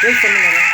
कोई समझ नहीं आ रहा।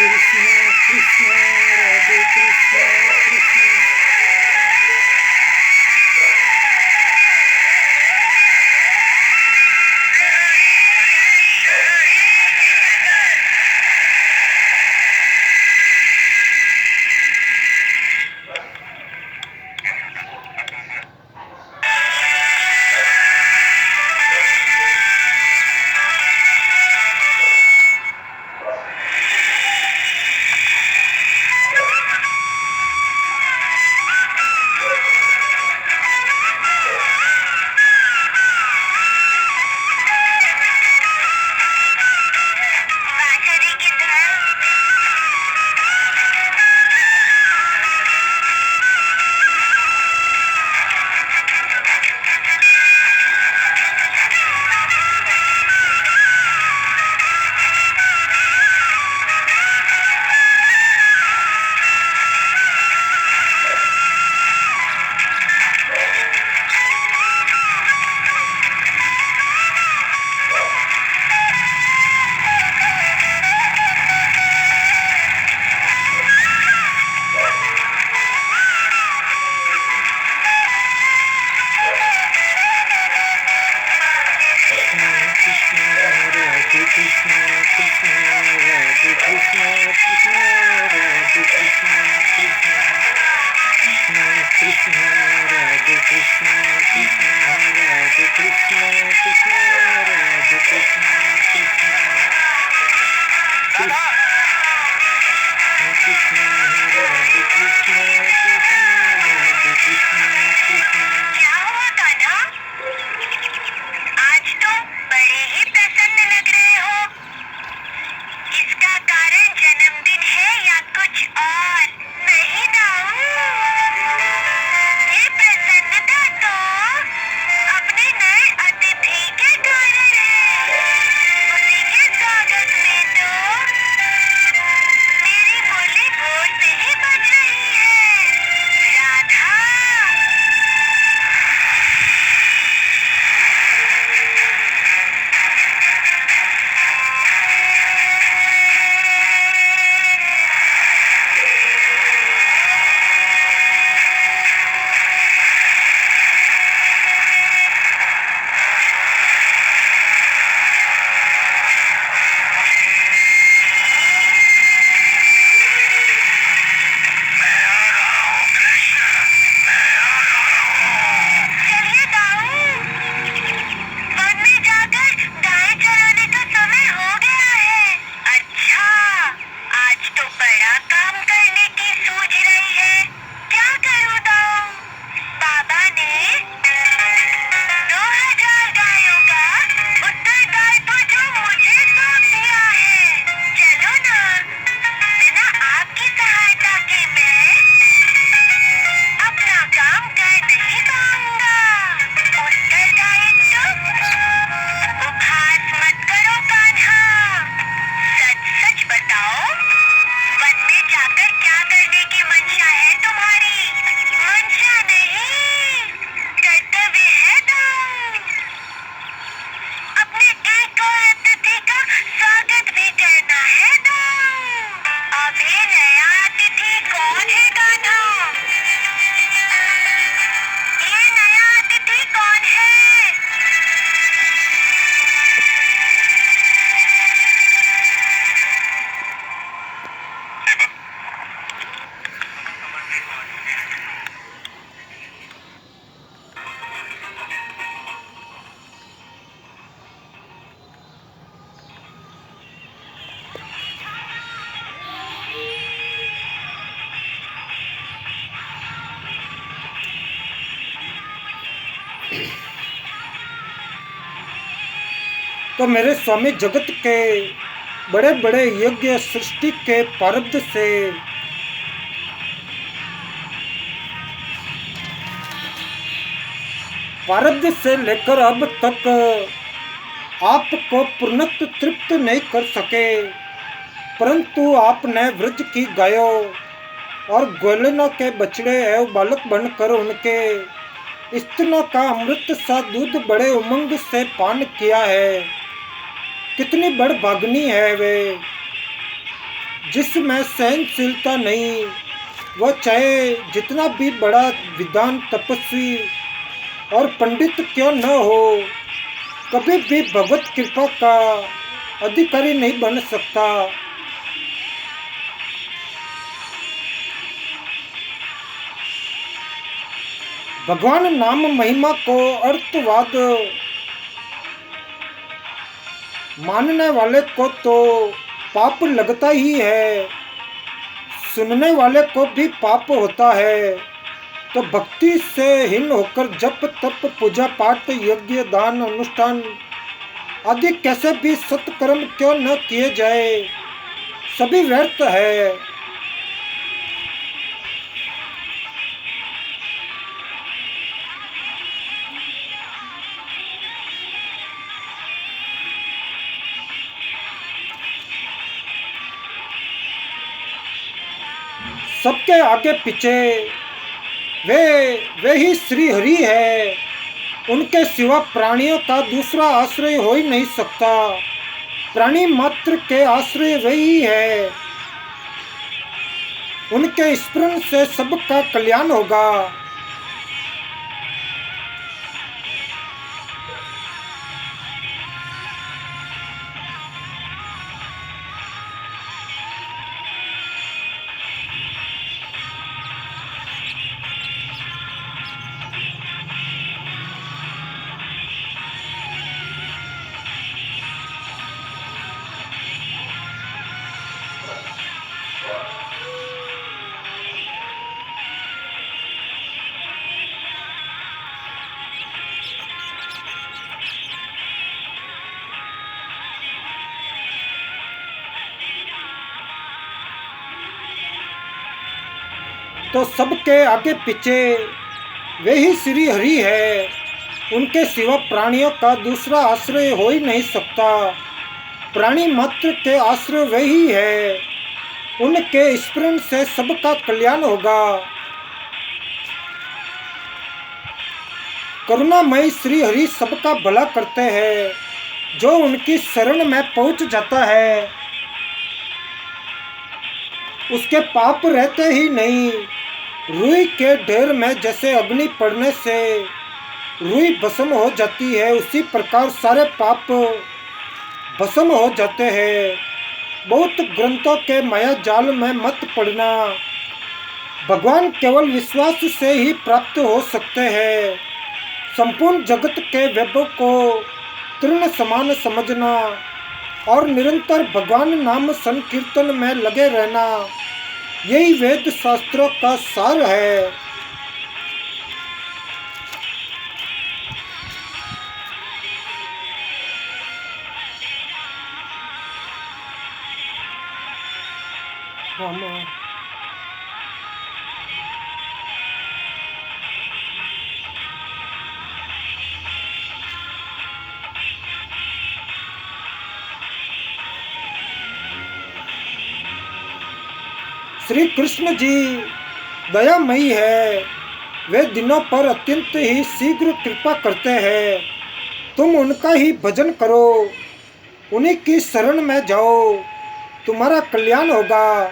Krishna, Krishna, Radhe Krishna, Krishna. क्या हुआ कान्हा? आज तो बड़े ही प्रसन्न लग रहे हो। इसका कारण जन्मदिन है या कुछ और? नहीं दाऊ, ये प्रसन्नता तो अपने नए अतिथि के कारण है। तो मेरे स्वामी जगत के बड़े बड़े यज्ञ सृष्टि के प्रारब्ध से लेकर अब तक आपको पूर्णत्व तृप्त नहीं कर सके, परंतु आपने व्रज की गायों और ग्वालिनों के बछड़े एवं बालक बनकर उनके स्तनों का अमृत सा दूध बड़े उमंग से पान किया है। कितनी बड़ भागनी है वे, जिसमें सहनशीलता नहीं। वह चाहे जितना भी बड़ा विद्वान तपस्वी और पंडित क्यों न हो, कभी भी भगवत कृपा का अधिकारी नहीं बन सकता। भगवान नाम महिमा को अर्थवाद मानने वाले को तो पाप लगता ही है, सुनने वाले को भी पाप होता है। तो भक्ति से हीन होकर जप तप पूजा पाठ यज्ञ दान अनुष्ठान आदि कैसे भी सत्कर्म क्यों न किए जाए, सभी व्यर्थ है। सबके आगे पीछे वे ही श्री हरि है। उनके सिवा प्राणियों का दूसरा आश्रय हो ही नहीं सकता। प्राणी मात्र के आश्रय वही है। उनके स्मरण से सबका कल्याण होगा। तो सबके आगे पीछे वे ही श्री हरि है। उनके सिवा प्राणियों का दूसरा आश्रय हो ही नहीं सकता। प्राणी मात्र के आश्रय वे ही है। उनके स्मरण से सबका कल्याण होगा। करुणामय श्री हरि सबका भला करते हैं। जो उनकी शरण में पहुंच जाता है उसके पाप रहते ही नहीं। रुई के ढेर में जैसे अग्नि पड़ने से रुई भस्म हो जाती है, उसी प्रकार सारे पाप भस्म हो जाते हैं। बहुत ग्रंथों के माया जाल में मत पड़ना। भगवान केवल विश्वास से ही प्राप्त हो सकते हैं। संपूर्ण जगत के वैभव को तृण समान समझना और निरंतर भगवान नाम संकीर्तन में लगे रहना, यही वेद शास्त्रों का सार है। श्री कृष्ण जी दयामयी है। वे दिनों पर अत्यंत ही शीघ्र कृपा करते हैं। तुम उनका ही भजन करो, उन्हीं की शरण में जाओ, तुम्हारा कल्याण होगा।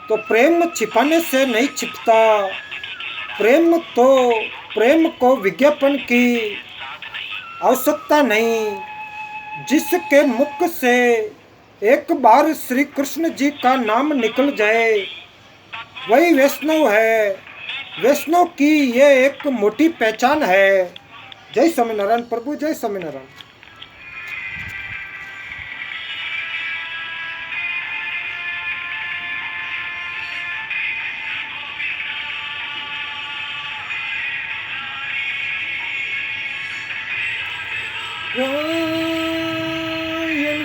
तो प्रेम छिपाने से नहीं छिपता। प्रेम को विज्ञापन की आवश्यकता नहीं। जिसके मुख से एक बार श्री कृष्ण जी का नाम निकल जाए वही वैष्णव है। वैष्णव की ये एक मोटी पहचान है। जय स्वामीनारायण प्रभु, जय स्वामीनारायण।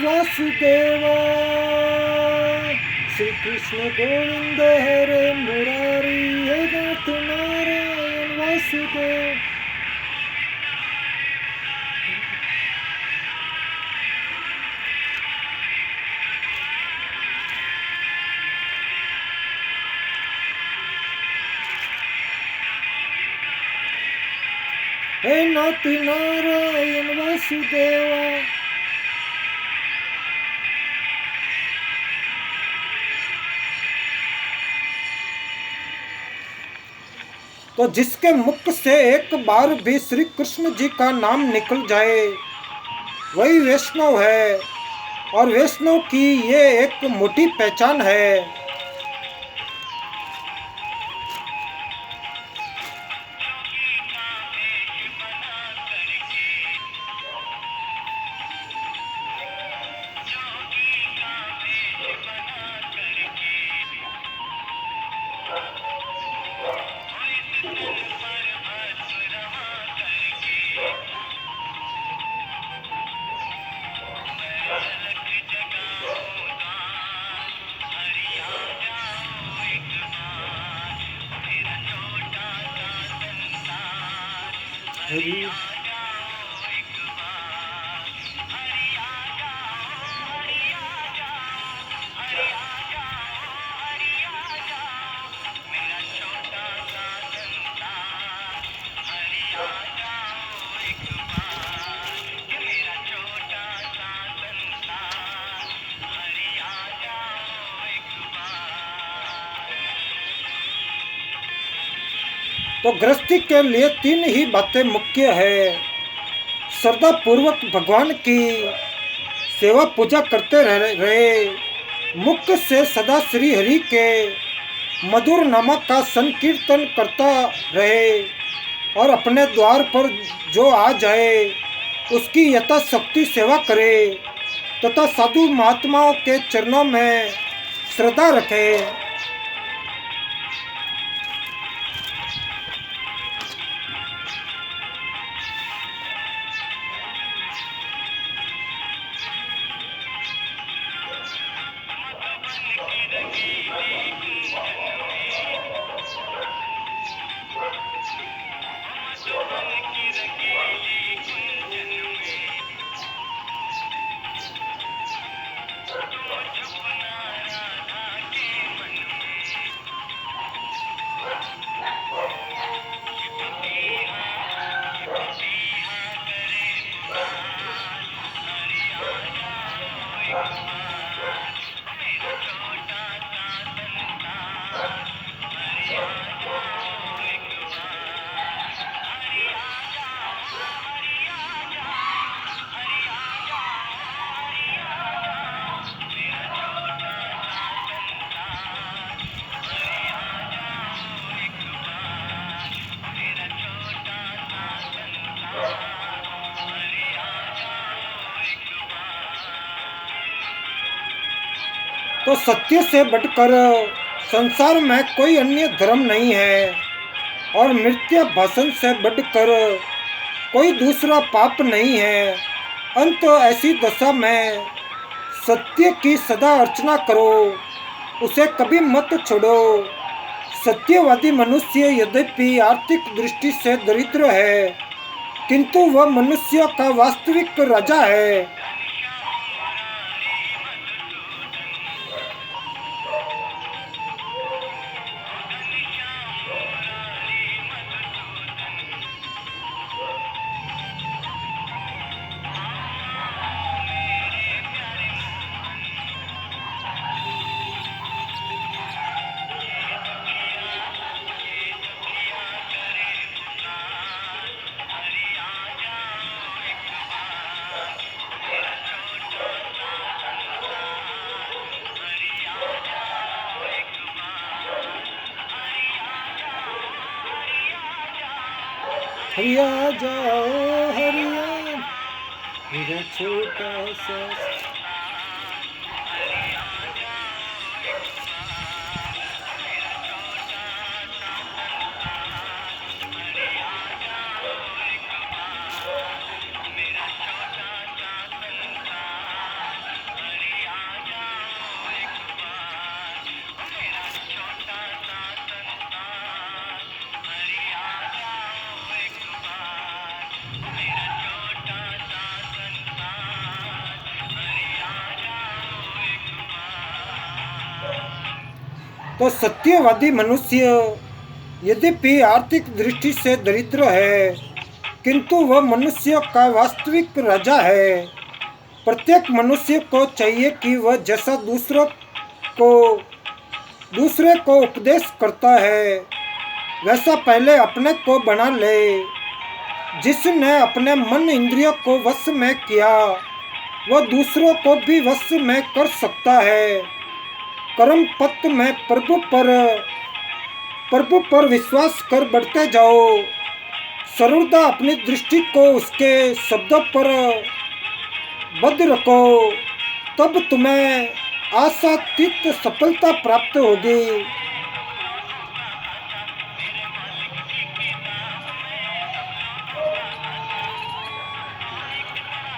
वासुदेवा श्री कृष्ण गोविंद हरे मुरारी, हे नाथ नारायण वासुदेव। हे नाथ नारायण वासुदेवा। तो जिसके मुख से एक बार भी श्री कृष्ण जी का नाम निकल जाए वही वैष्णव है। और वैष्णव की ये एक मोटी पहचान है। हरि तो गृहस्थी के लिए तीन ही बातें मुख्य है। श्रद्धा पूर्वक भगवान की सेवा पूजा करते रहे, मुख से सदा श्री हरि के मधुर नाम का संकीर्तन करता रहे और अपने द्वार पर जो आ जाए उसकी यथाशक्ति सेवा करे तथा साधु महात्माओं के चरणों में श्रद्धा रखे। तो सत्य से बढ़कर संसार में कोई अन्य धर्म नहीं है और मिथ्या भाषण से बढ़कर कोई दूसरा पाप नहीं है। अंत ऐसी दशा में सत्य की सदा अर्चना करो, उसे कभी मत छोड़ो। सत्यवादी मनुष्य यद्यपि आर्थिक दृष्टि से दरिद्र है किंतु वह मनुष्य का वास्तविक राजा है। हरिया जाओ हरिया मेरा छोटा सा। तो सत्यवादी मनुष्य यद्यपि आर्थिक दृष्टि से दरिद्र है, किंतु वह मनुष्य का वास्तविक राजा है। प्रत्येक मनुष्य को चाहिए कि वह जैसा दूसरे को उपदेश करता है, वैसा पहले अपने को बना ले। जिसने अपने मन इंद्रियों को वश में किया, वह दूसरों को भी वश में कर सकता है। कर्म पथ में प्रभु पर विश्वास कर बढ़ते जाओ। सर्वदा अपनी दृष्टि को उसके शब्दों पर बद्ध रखो, तब तुम्हें आशातीत सफलता प्राप्त होगी।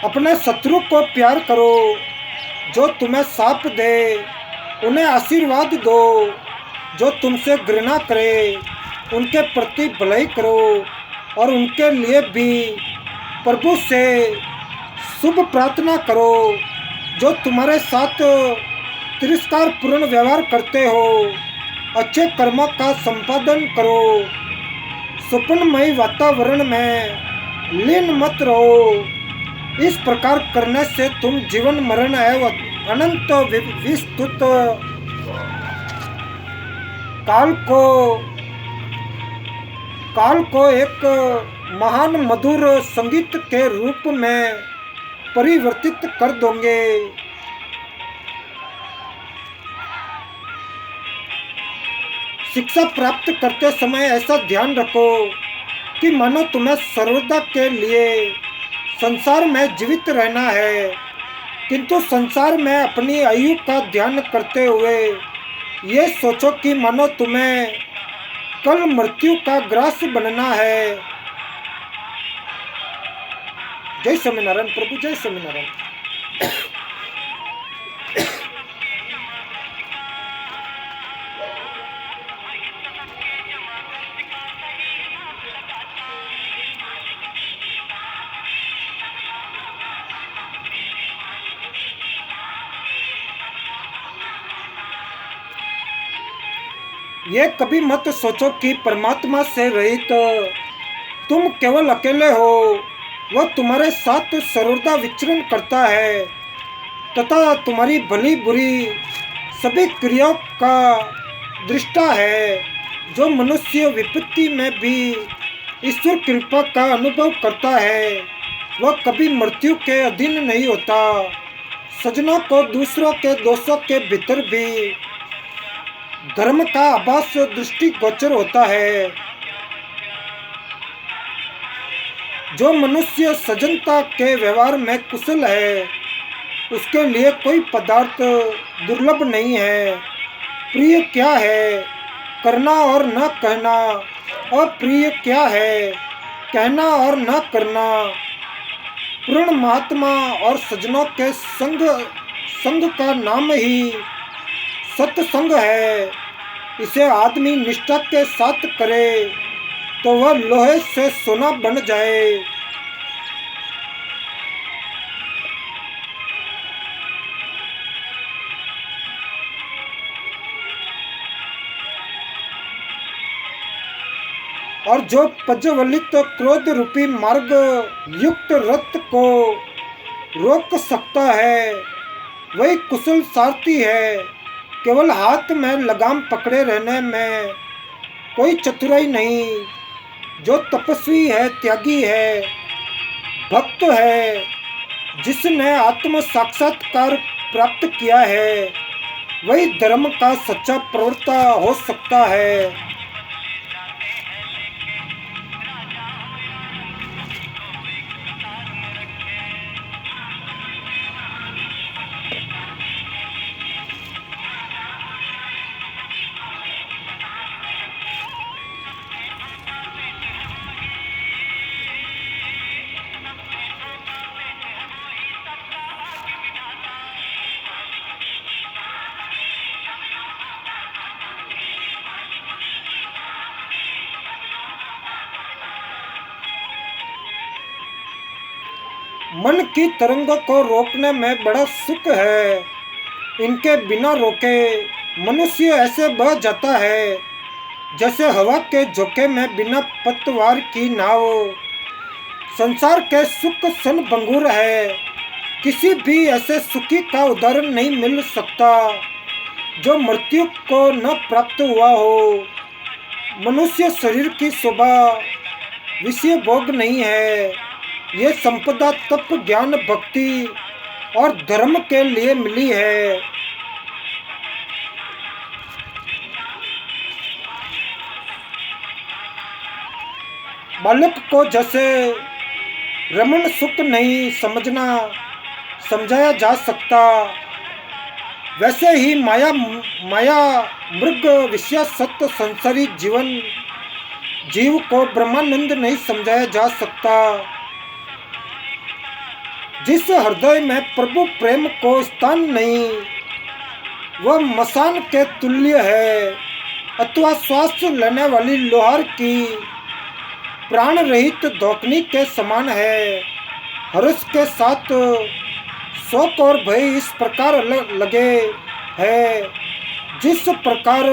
अपने शत्रु को प्यार करो, जो तुम्हें शाप दे उन्हें आशीर्वाद दो, जो तुमसे घृणा करे उनके प्रति भलाई करो, और उनके लिए भी प्रभु से शुभ प्रार्थना करो। जो तुम्हारे साथ तिरस्कार पूर्ण व्यवहार करते हो, अच्छे कर्मों का संपादन करो। स्वप्नमय वातावरण में लीन मत रहो। इस प्रकार करने से तुम जीवन मरण एवं अनंत विस्तृत काल को एक महान मधुर संगीत के रूप में परिवर्तित कर दोगे। शिक्षा प्राप्त करते समय ऐसा ध्यान रखो कि मानो तुम्हें सर्वदा के लिए संसार में जीवित रहना है, किंतु संसार में अपनी आयु का ध्यान करते हुए ये सोचो कि मानो तुम्हें कल मृत्यु का ग्रास बनना है। जय स्वामीनारायण प्रभु, जय स्वामीनारायण। ये कभी मत सोचो कि परमात्मा से रहित तुम केवल अकेले हो। वह तुम्हारे साथ सर्वदा विचरण करता है तथा तुम्हारी भली बुरी सभी क्रियाओं का दृष्टा है। जो मनुष्य विपत्ति में भी ईश्वर कृपा का अनुभव करता है, वह कभी मृत्यु के अधीन नहीं होता। सज्जनों को दूसरों के दोषों के भीतर भी धर्म का आभास दृष्टि गोचर होता है। जो मनुष्य सज्जनता के व्यवहार में कुशल है, उसके लिए कोई पदार्थ दुर्लभ नहीं है। प्रिय क्या है, करना और न कहना। अप्रिय क्या है, कहना और न करना। पूर्ण महात्मा और सज्जनों के संग का नाम ही सत्संग है। इसे आदमी निष्ठा के साथ करे तो वह लोहे से सोना बन जाए। और जो प्रज्वलित क्रोध रूपी मार्ग युक्त रथ को रोक सकता है, वही कुशल सारथी है। केवल हाथ में लगाम पकड़े रहने में कोई चतुराई नहीं। जो तपस्वी है, त्यागी है, भक्त है, जिसने आत्म साक्षात्कार प्राप्त किया है, वही धर्म का सच्चा प्रवक्ता हो सकता है। मन की तरंगों को रोकने में बड़ा सुख है। इनके बिना रोके मनुष्य ऐसे बह जाता है जैसे हवा के झोंके में बिना पतवार की नाव। संसार के सुख क्षणभंगुर है, किसी भी ऐसे सुखी का उदाहरण नहीं मिल सकता जो मृत्यु को न प्राप्त हुआ हो। मनुष्य शरीर की शोभा विषय भोग नहीं है, ये संपदा तप ज्ञान भक्ति और धर्म के लिए मिली है। बालक को जैसे रमण सुख नहीं समझाया जा सकता, वैसे ही माया मृग विषय सत्य संसारी जीव को ब्रह्मानंद नहीं समझाया जा सकता। जिस हृदय में प्रभु प्रेम को स्थान नहीं, वह मसान के तुल्य है अथवा श्वास लेने वाली लोहार की प्राण रहित धोकनी के समान है। हर्ष के साथ शोक और भय इस प्रकार लगे है जिस प्रकार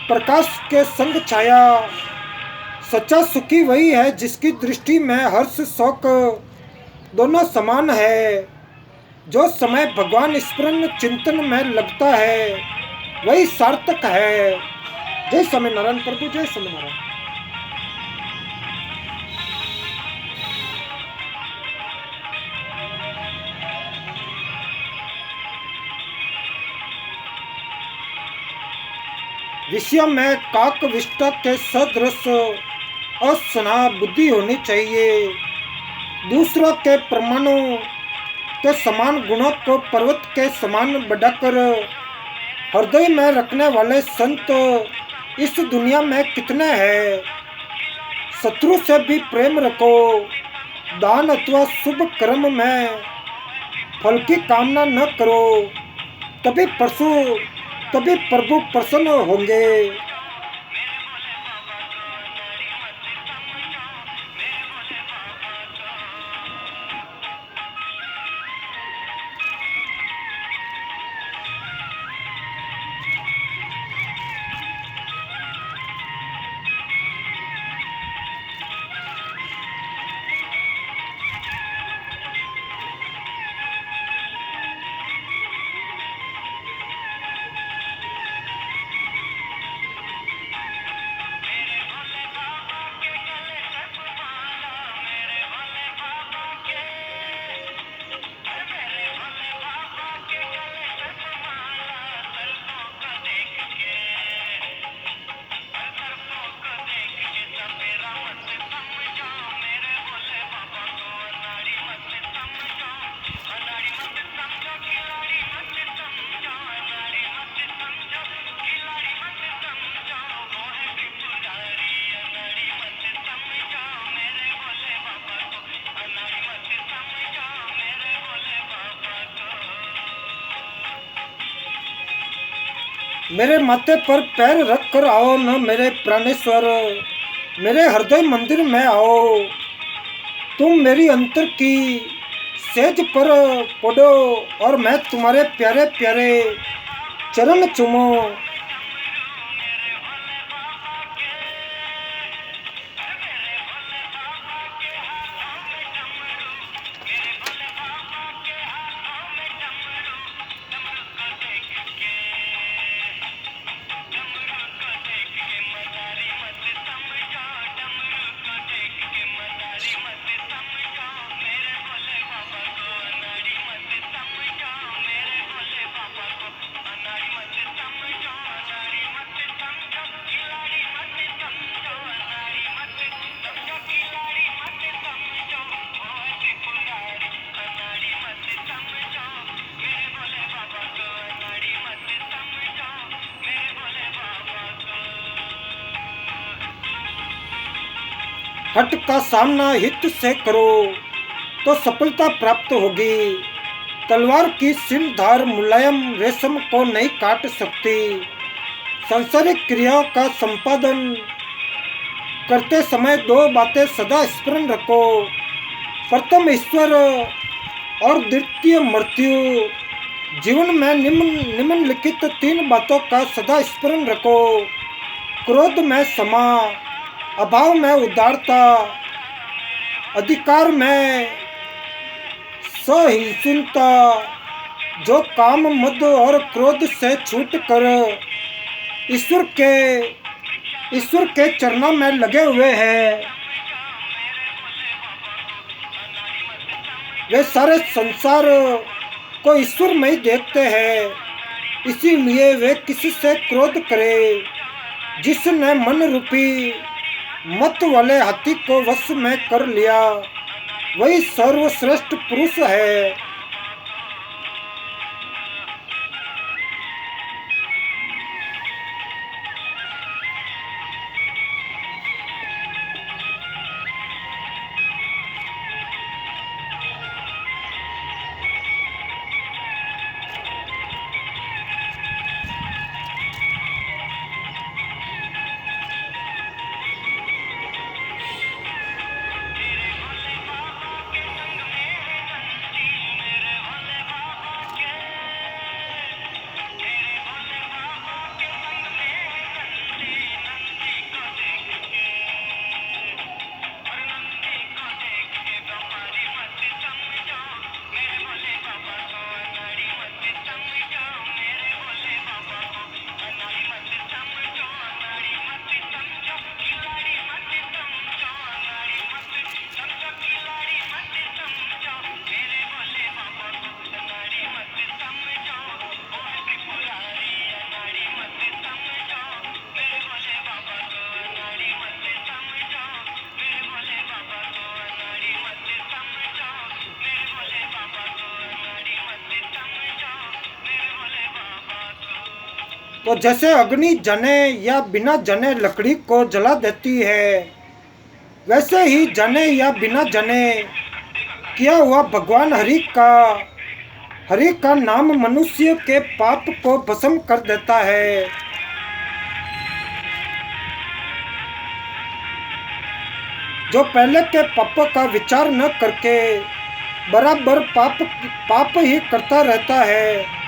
प्रकाश के संग छाया। सच्चा सुखी वही है जिसकी दृष्टि में हर्ष शोक दोनों समान है। जो समय भगवान स्मरण चिंतन में लगता है वही सार्थक है। जय स्वामी नारायण प्रभु, जय स्वामी नारायण। विषय में काक विष्टा के सदृश असना बुद्धि होनी चाहिए। दूसरों के प्रमाणों के समान गुणों को पर्वत के समान बढ़ाकर हृदय में रखने वाले संत इस दुनिया में कितने हैं। शत्रु से भी प्रेम रखो, दान अथवा शुभ कर्म में फल की कामना न करो, तभी प्रभु प्रसन्न होंगे। मेरे माथे पर पैर रख कर आओ न मेरे प्राणेश्वर, मेरे हृदय मंदिर में आओ। तुम मेरी अंतर की सेज पर पड़ो और मैं तुम्हारे प्यारे प्यारे चरण चूमो। हट का सामना हित से करो तो सफलता प्राप्त होगी। तलवार की सिर धार मुलायम रेशम को नहीं काट सकती। सांसारिक क्रियाओं का संपादन करते समय दो बातें सदा स्मरण रखो। प्रथम ईश्वर और द्वितीय मृत्यु। जीवन में निम्नलिखित 3 बातों का सदा स्मरण रखो। क्रोध में क्षमा, अभाव में उदारता, अधिकार में सहिष्णुता। जो काम, मद और क्रोध से छूट कर ईश्वर के चरणों में लगे हुए हैं, वे सारे संसार को ईश्वर में ही देखते हैं। इसीलिए वे किसी से क्रोध करे। जिसने मन रूपी मत वाले हाथी को वश में कर लिया, वही सर्वश्रेष्ठ पुरुष है। तो जैसे अग्नि जने या बिना जने लकड़ी को जला देती है, वैसे ही जने या बिना जने किया हुआ भगवान हरि का नाम मनुष्य के पाप को भस्म कर देता है। जो पहले के पाप का विचार न करके बराबर पाप ही करता रहता है,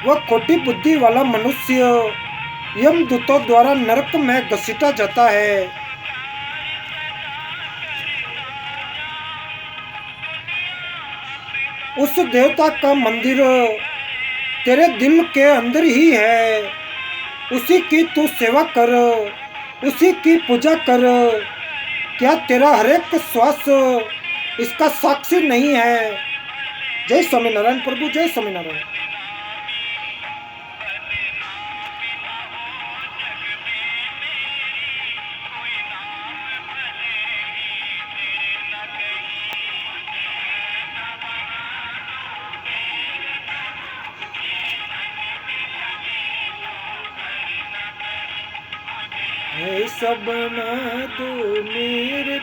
वह खोटी बुद्धि वाला मनुष्य यमदूतों द्वारा नरक में घसीटा जाता है। उस देवता का मंदिर तेरे दिल के अंदर ही है। उसी की तू सेवा कर, उसी की पूजा कर। क्या तेरा हर एक श्वास इसका साक्षी नहीं है? जय स्वामीनारायण प्रभु, जय स्वामीनारायण। सब बना दो मेरे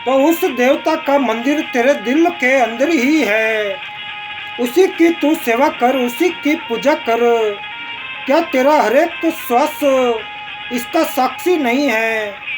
तो उस देवता का मंदिर तेरे दिल के अंदर ही है। उसी की तू सेवा कर, उसी की पूजा कर। क्या तेरा हर एक श्वास इसका साक्षी नहीं है।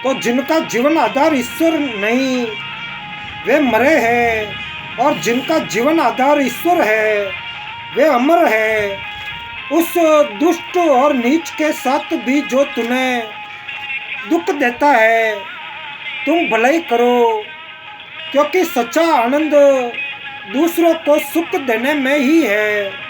तो जिनका जीवन आधार ईश्वर नहीं, वे मरे हैं, और जिनका जीवन आधार ईश्वर है वे अमर है। उस दुष्ट और नीच के साथ भी जो तुम्हें दुख देता है, तुम भलाई करो, क्योंकि सच्चा आनंद दूसरों को सुख देने में ही है।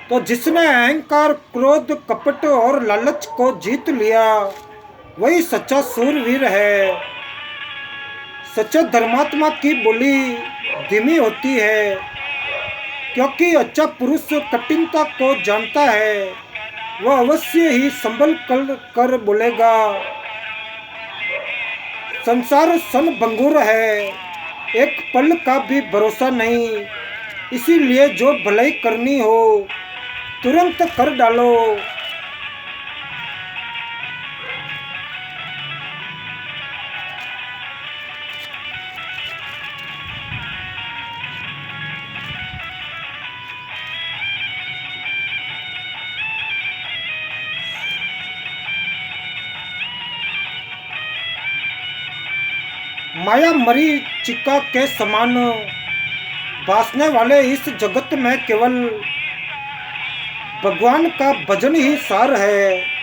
तो जिसने अहंकार, क्रोध, कपट और लालच को जीत लिया वही सच्चा सूरवीर है। सच्चे धर्मात्मा की बोली धीमी होती है, क्योंकि अच्छा पुरुष कठिनता को जानता है, वह अवश्य ही संभल कर बोलेगा। संसार सनभंगुर है, एक पल का भी भरोसा नहीं, इसीलिए जो भलाई करनी हो तुरंत कर डालो। माया मरीचिका के समान भासने वाले इस जगत में केवल भगवान का भजन ही सार है।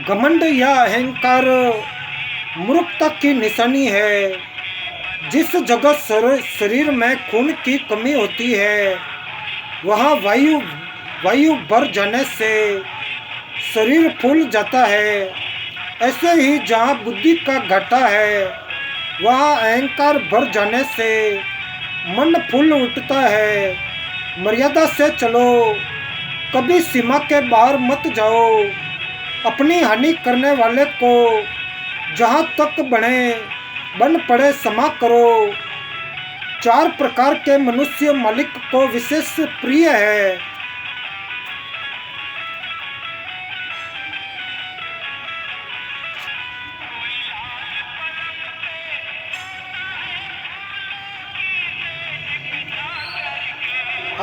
घमंड या अहंकार मूर्खता की निशानी है। जिस जगह शरीर में खून की कमी होती है वहाँ वायु भर जाने से शरीर फूल जाता है। ऐसे ही जहाँ बुद्धि का घाटा है वहाँ अहंकार भर जाने से मन फूल उठता है। मर्यादा से चलो, कभी सीमा के बाहर मत जाओ। अपनी हानि करने वाले को जहाँ तक बन पड़े क्षमा करो। 4 प्रकार के मनुष्य मालिक को विशेष प्रिय है।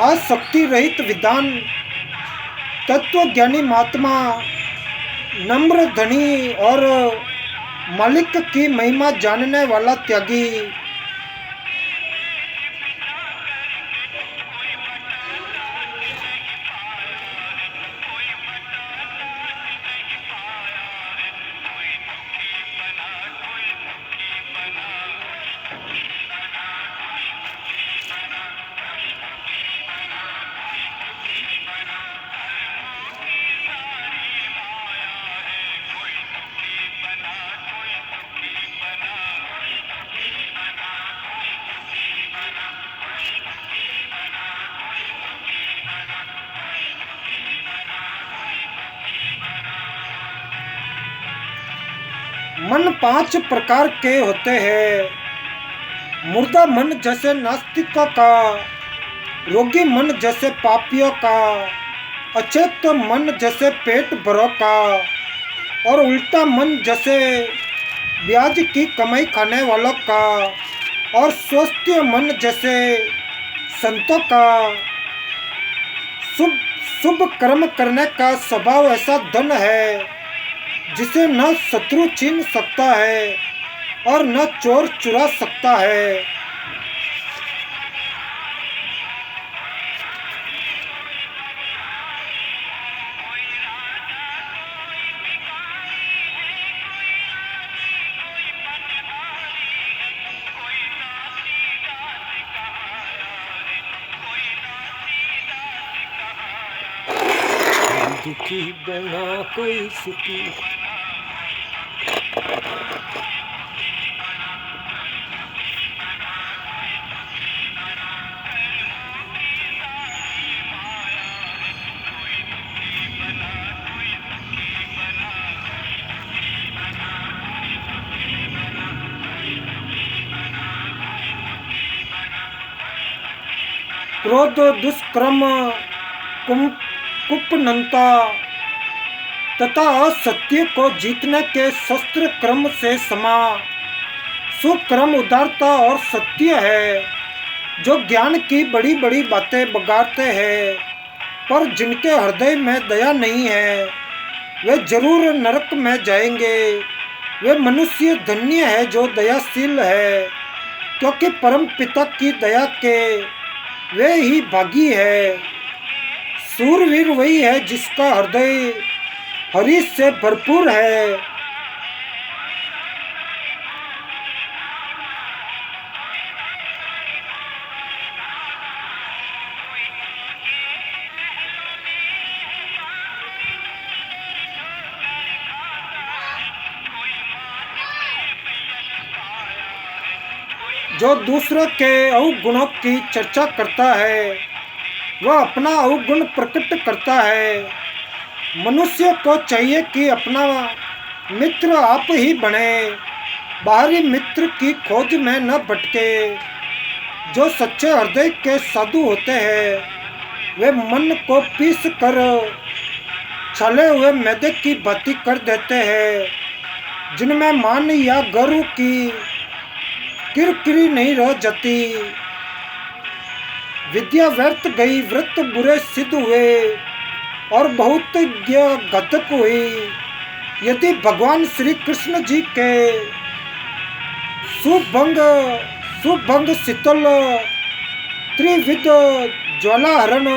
आसक्ति रहित विधान, तत्वज्ञानी महात्मा, नम्र धनी और मालिक की महिमा जानने वाला त्यागी। मन 5 प्रकार के होते हैं। मुर्दा मन जैसे नास्तिकों का, रोगी मन जैसे पापियों का, अचेत मन जैसे पेट भरों का और उल्टा मन जैसे ब्याज की कमाई खाने वालों का और स्वस्थ मन जैसे संतों का। शुभ कर्म करने का स्वभाव ऐसा धन है जिसे न शत्रु छीन सकता है और न चोर चुरा सकता है। दुखी बना कोई सुखी। क्रोध, दुष्कर्म, कुपनता तथा असत्य को जीतने के शस्त्र क्रम से समा। सुक्रम उदारता और सत्य है। जो ज्ञान की बड़ी बड़ी बातें बगाड़ते हैं पर जिनके हृदय में दया नहीं है वे जरूर नरक में जाएंगे। वे मनुष्य धन्य है जो दयाशील है, क्योंकि परम पिता की दया के वे ही भागी है। सूरवीर वही है जिसका हृदय हरीश से भरपूर है। जो दूसरों के अवगुणों की चर्चा करता है वह अपना अवगुण प्रकट करता है। मनुष्य को चाहिए कि अपना मित्र आप ही बने, बाहरी मित्र की खोज में न भटके। जो सच्चे हृदय के साधु होते हैं वे मन को पीस कर छले हुए मैदे की भांति कर देते हैं, जिनमें मान या गर्व की किरकिरी नहीं रह जाती। विद्या व्यर्थ गई, व्रत बुरे सिद्ध हुए और बहुत घातक हुई। यदि भगवान श्री कृष्ण जी के सुभंग शीतल त्रिविध ज्वालाहरण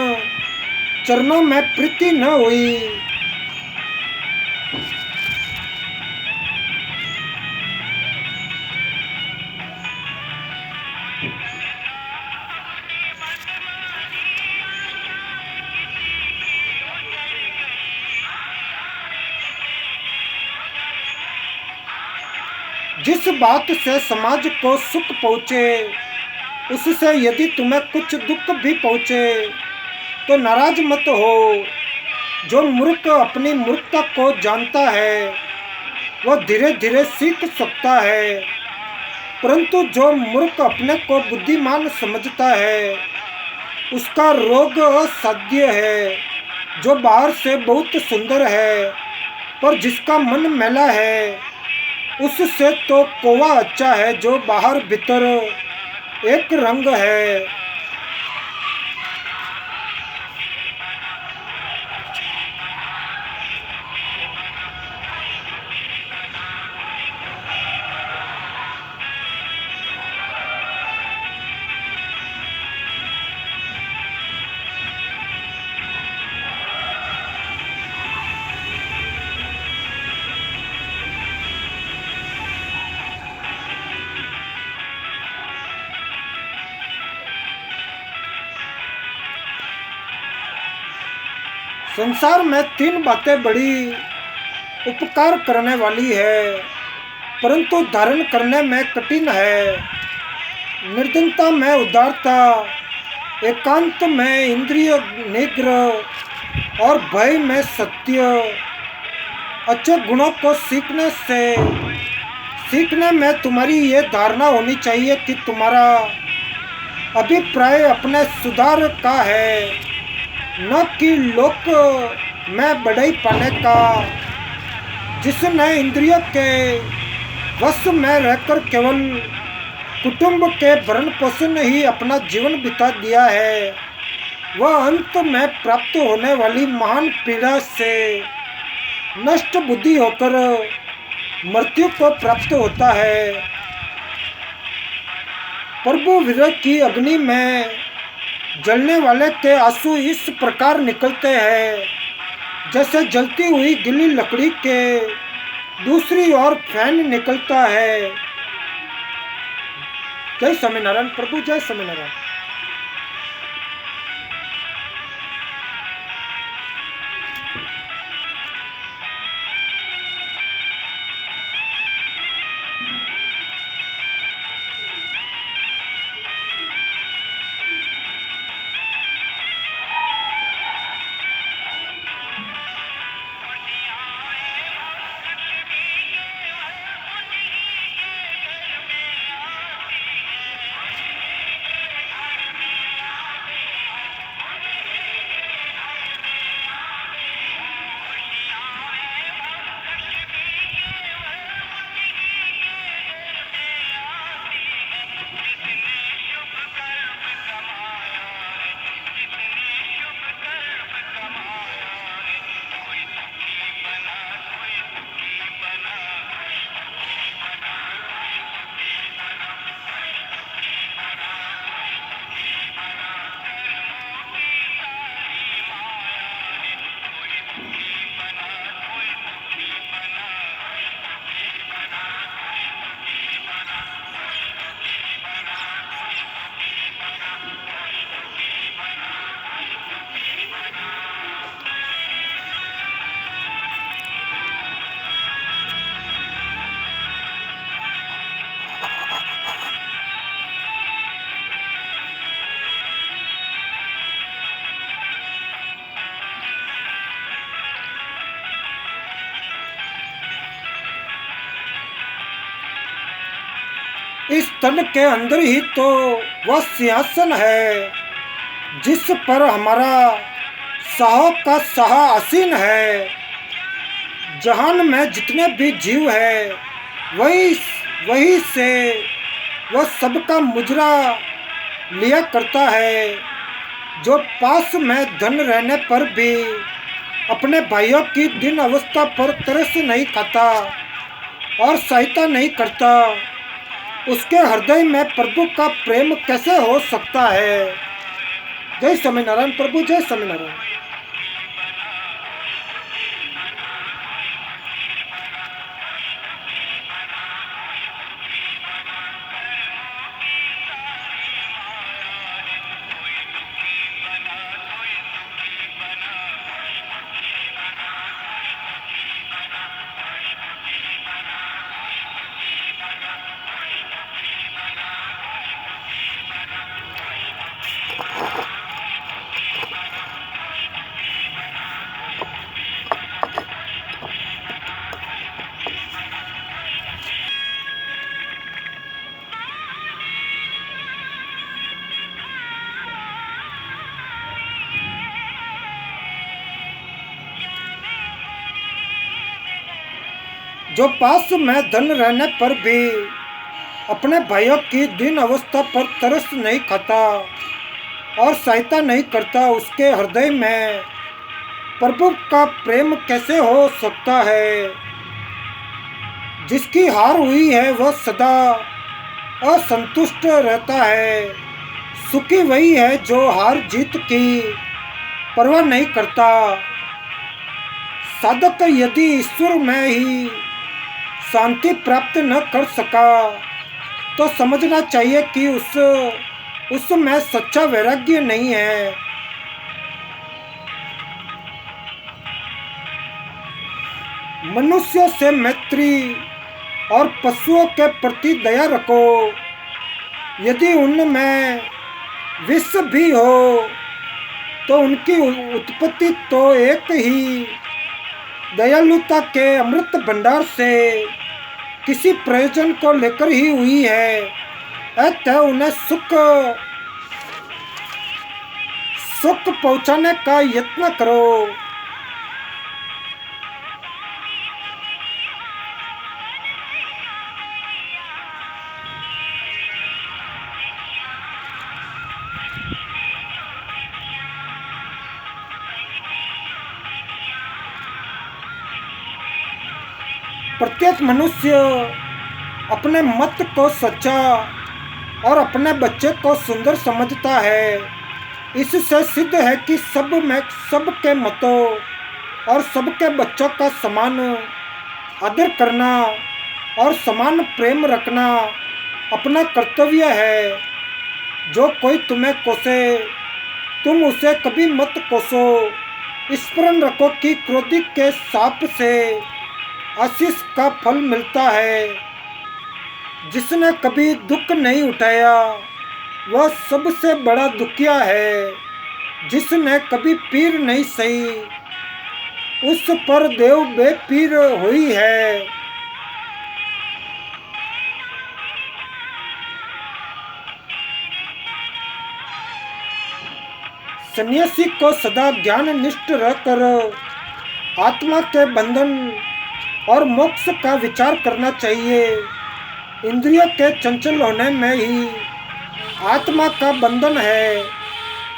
चरणों में प्रीति न हुई जिस बात से समाज को सुख पहुँचे, उससे यदि तुम्हें कुछ दुख भी पहुँचे तो नाराज मत हो। जो मूर्ख अपनी मूर्खता को जानता है वह धीरे धीरे सीख सकता है, परंतु जो मूर्ख अपने को बुद्धिमान समझता है उसका रोग असाध्य है। जो बाहर से बहुत सुंदर है पर जिसका मन मैला है, उससे तो कौवा अच्छा है जो बाहर भीतर एक रंग है। संसार में तीन बातें बड़ी उपकार करने वाली है, परंतु धारण करने में कठिन है। निर्धनता में उदारता, एकांत में इंद्रिय निग्रह और भय में सत्य। अच्छे गुणों को सीखने में तुम्हारी ये धारणा होनी चाहिए कि तुम्हारा अभिप्राय अपने सुधार का है, न कि लोक में बढ़ाई पाने का। जिसने इंद्रियों के वश में रहकर केवल कुटुंब के भरण पोषण ही अपना जीवन बिता दिया है, वह अंत में प्राप्त होने वाली महान पीड़ा से नष्ट बुद्धि होकर मृत्यु को प्राप्त होता है। प्रभु विरह की अग्नि में जलने वाले के आंसू इस प्रकार निकलते हैं जैसे जलती हुई गीली लकड़ी के दूसरी ओर फैन निकलता है। जय स्वामीनारायण प्रभु, जय स्वामीनारायण। इस तन के अंदर ही तो वह सिंहासन है जिस पर हमारा शाह का शाह आसीन है। जहान में जितने भी जीव है वही वही से वह सबका मुजरा लिया करता है। जो पास में धन रहने पर भी अपने भाइयों की दीन अवस्था पर तरस नहीं खाता और सहायता नहीं करता, उसके हृदय में प्रभु का प्रेम कैसे हो सकता है। जय स्वामीनारायण प्रभु, जय स्वामीनारायण। जो पास में धन रहने पर भी अपने भाइयों की दीन अवस्था पर तरस नहीं खाता और सहायता नहीं करता, उसके हृदय में प्रभु का प्रेम कैसे हो सकता है। जिसकी हार हुई है वह सदा असंतुष्ट रहता है। सुखी वही है जो हार जीत की परवाह नहीं करता। साधक यदि ईश्वर में ही शांति प्राप्त न कर सका तो समझना चाहिए कि उसमें सच्चा वैराग्य नहीं है। मनुष्यों से मैत्री और पशुओं के प्रति दया रखो। यदि उनमें विष भी हो तो उनकी उत्पत्ति तो एक ही दयालुता के अमृत भंडार से किसी प्रयोजन को लेकर ही हुई है। अतः उन्हें सुख पहुंचाने का यत्न करो। प्रत्येक मनुष्य अपने मत को सच्चा और अपने बच्चे को सुंदर समझता है। इससे सिद्ध है कि सबके मतों और सबके बच्चों का समान आदर करना और समान प्रेम रखना अपना कर्तव्य है। जो कोई तुम्हें कोसे तुम उसे कभी मत कोसो। स्मरण रखो कि क्रोधी के साप से आशीष का फल मिलता है। जिसने कभी दुख नहीं उठाया वह सबसे बड़ा दुखिया है। जिसने कभी पीर नहीं सही उस पर देव बेपीर हुई है। सन्यासी को सदा ज्ञान निष्ठ रहकर आत्मा के बंधन और मोक्ष का विचार करना चाहिए। इंद्रियों के चंचल होने में ही आत्मा का बंधन है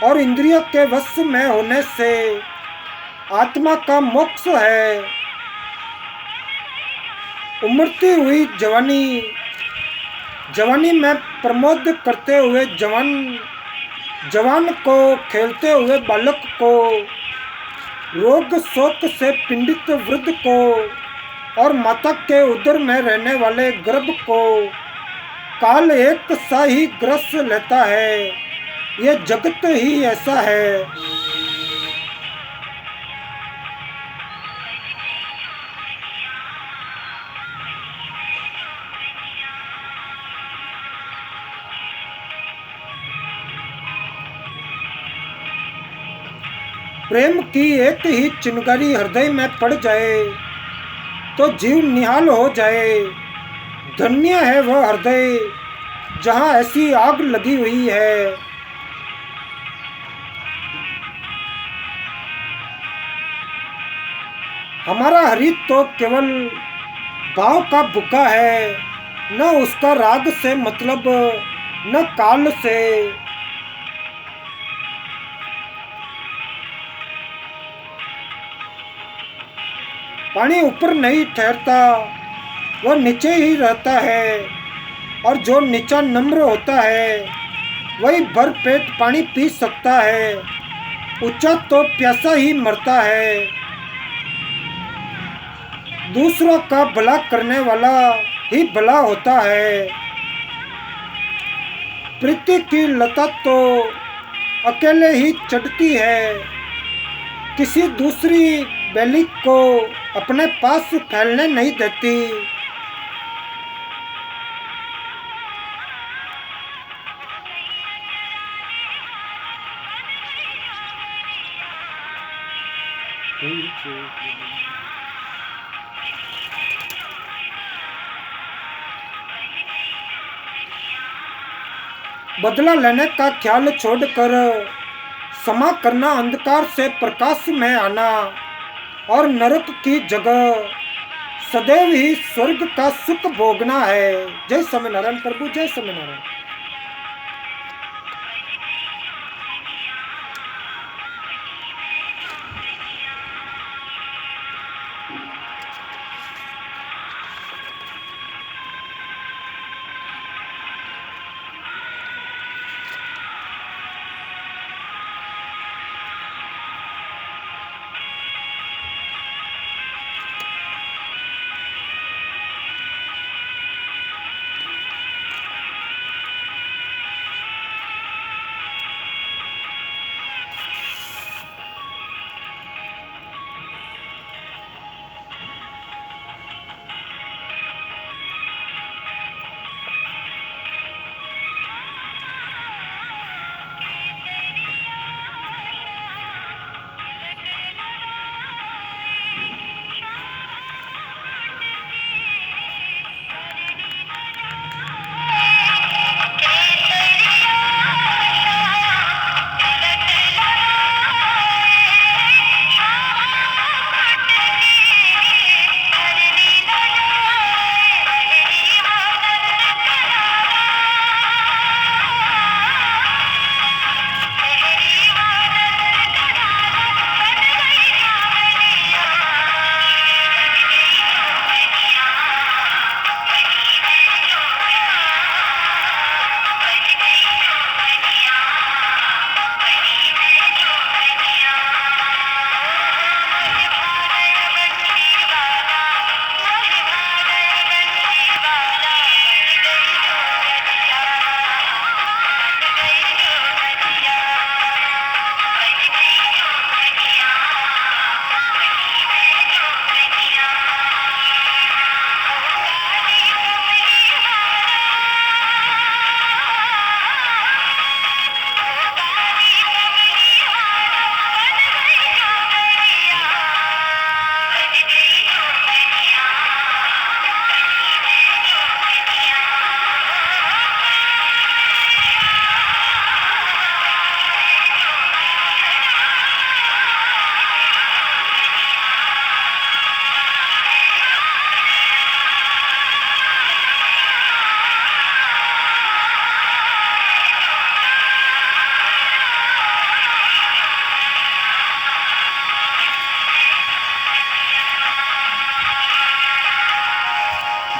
और इंद्रियों के वश में होने से आत्मा का मोक्ष है। उमड़ती हुई जवानी में प्रमोद करते हुए जवान को, खेलते हुए बालक को, रोग शोक से पीड़ित वृद्ध को और माता के उदर में रहने वाले गर्भ को काल एक सा ही ग्रस लेता है। यह जगत ही ऐसा है। प्रेम की एक ही चिंगारी हृदय में पड़ जाए तो जीव निहाल हो जाए। धन्य है वह हृदय जहाँ ऐसी आग लगी हुई है। हमारा हरि तो केवल भाव का भूखा है, न उसका राग से मतलब न काल से। पानी ऊपर नहीं ठहरता, वह नीचे ही रहता है और जो नीचा नम्र होता है वही भर पेट पानी पी सकता है। ऊंचा तो प्यासा ही मरता है। दूसरों का भला करने वाला ही भला होता है। प्रीति की लता तो अकेले ही चढ़ती है, किसी दूसरी बेली को अपने पास फैलने नहीं देती। बदला लेने का ख्याल छोड़कर क्षमा करना, अंधकार से प्रकाश में आना और नरक की जगह सदैव ही स्वर्ग का सुख भोगना है। जय स्वामीनारायण प्रभु, जय स्वामीनारायण।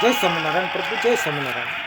जय स्वामीनारायण प्रभु, जय स्वामीनारायण।